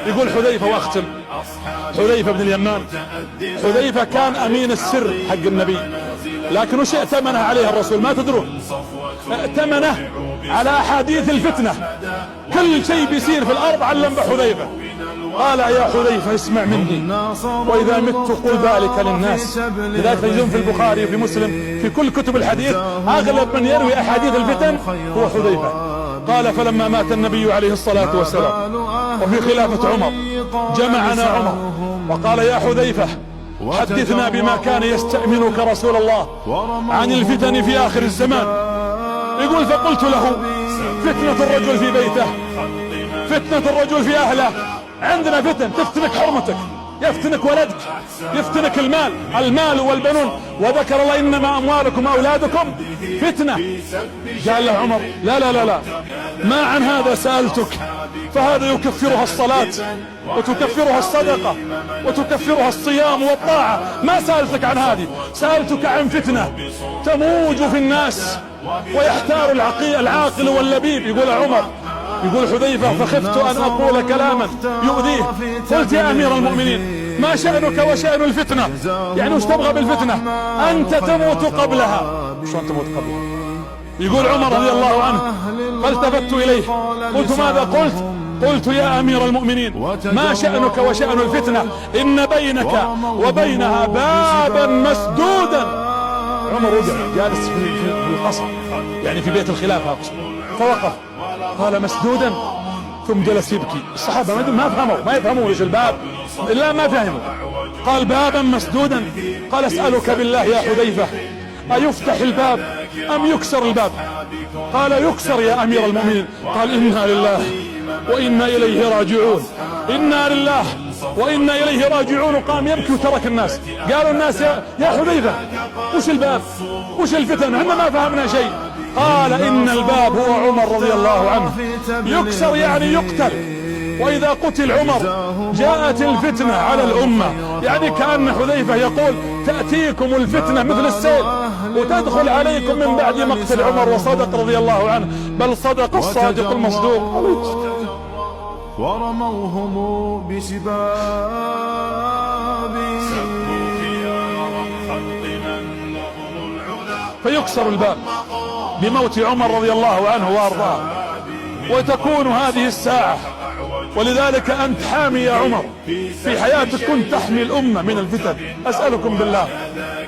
يقول حذيفة واختم، حذيفة بن اليمان، حذيفة كان امين السر حق النبي، لكن وش ائتمنه عليه الرسول ما تدرون؟ ائتمنه على احاديث الفتنة، كل شيء بيصير في الارض علم بحذيفة. قال يا حذيفة اسمع مني، واذا مت قل ذلك للناس. لذلك تجدون في البخاري وفي مسلم في كل كتب الحديث اغلب من يروي احاديث الفتن هو حذيفة. قال فلما مات النبي عليه الصلاة والسلام وفي خلافة عمر جمعنا عمر وقال يا حذيفة حدثنا بما كان يستأمنك رسول الله عن الفتن في آخر الزمان. يقول فقلت له فتنة الرجل في بيته، فتنة الرجل في أهله، عندنا فتن تفتنك حرمتك، يفتنك ولدك، يفتنك المال والبنون، وذكر الله إنما أموالكم وأولادكم فتنة. قال له عمر لا لا لا لا، ما عن هذا سألتك، فهذا يكفرها الصلاة وتكفرها الصدقة وتكفرها الصيام والطاعة، ما سألتك عن هذه، سألتك عن فتنة تموج في الناس ويحتار العاقل واللبيب. يقول عمر، يقول حذيفة فخفت أن أقول كلاما يؤذيه، قلت يا أمير المؤمنين ما شأنك وشأن الفتنة؟ يعني وش تبغى بالفتنة؟ أنت تموت قبلها. شلون تموت قبلها؟ يقول عمر رضي الله عنه فالتفت إليه قلت ماذا قلت؟ قلت يا أمير المؤمنين ما شأنك وشأن الفتنة؟ إن بينك وبينها بابا مسدودا. عمر وقع جالس في القصر، يعني في بيت الخلافة أقصد، فوقف قال مسدودا، ثم جلس يبكي. الصحابة ما يفهموا ايش الباب، إلا ما فهموا. قال بابا مسدودا. قال اسألك بالله يا حذيفة أيفتح الباب أم يكسر الباب؟ قال يكسر يا أمير المؤمنين. قال إنا لله وإنا إليه راجعون، إنا لله وإنا إليه راجعون. وقام يبكي وترك الناس. قالوا الناس يا حذيفة وش الباب وش الفتن؟ احنا ما فهمنا شيء. قال إن الباب هو عمر رضي الله عنه، يكسر يعني يقتل، وإذا قتل عمر جاءت الفتنة على الأمة. يعني كأن حذيفة يقول تأتيكم الفتنة مثل السيل وتدخل عليكم من بعد مقتل عمر. وصدق رضي الله عنه، بل صدق الصادق المصدوق. ورموهم بسباب فيكسر الباب بموت عمر رضي الله عنه وارضاه، وتكون هذه الساعة. ولذلك أنت حامي يا عمر، في حياتك كنت تحمي الأمة من الفتن. أسألكم بالله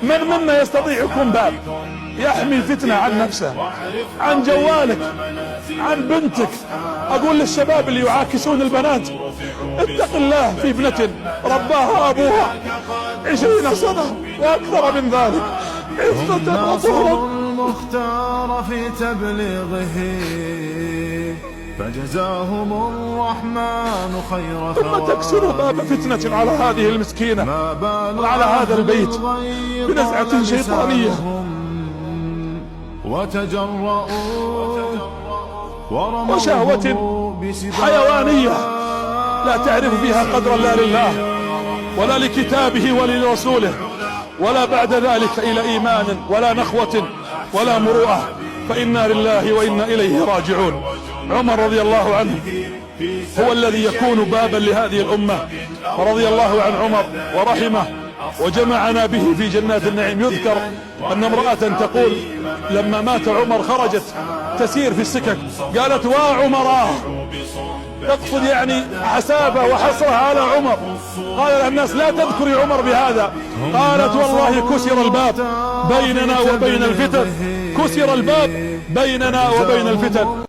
من منا يستطيع يكون باب يحمي الفتنة عن نفسه، عن جوالك، عن بنتك؟ أقول للشباب اللي يعاكسون البنات اتق الله في ابنة رباها أبوها 20 سنة وأكثر من ذلك عفة وطهرا. المختار في تبليغه فجزاهم الرحمن خير ثم تكسر باب فتنة على هذه المسكينة وعلى هذا البيت بنزعة شيطانية وتجرؤوا وشهوة حيوانية لا تعرف فيها قدر لا لله ولا لكتابه ولا لرسوله، ولا بعد ذلك إلى إيمان ولا نخوة ولا مروءة. فإنا لله وإنا إليه راجعون. عمر رضي الله عنه هو الذي يكون بابا لهذه الأمة، ورضي الله عن عمر ورحمه وجمعنا به في جنات النعيم. يذكر أن امرأة تقول لما مات عمر خرجت تسير في السكك، قالت وعمراه، تقصد يعني حسابه وحسرها على عمر. قال لها الناس لا تذكري عمر بهذا. قالت والله كسر الباب بيننا وبين الفتن، كسر الباب بيننا وبين الفتن.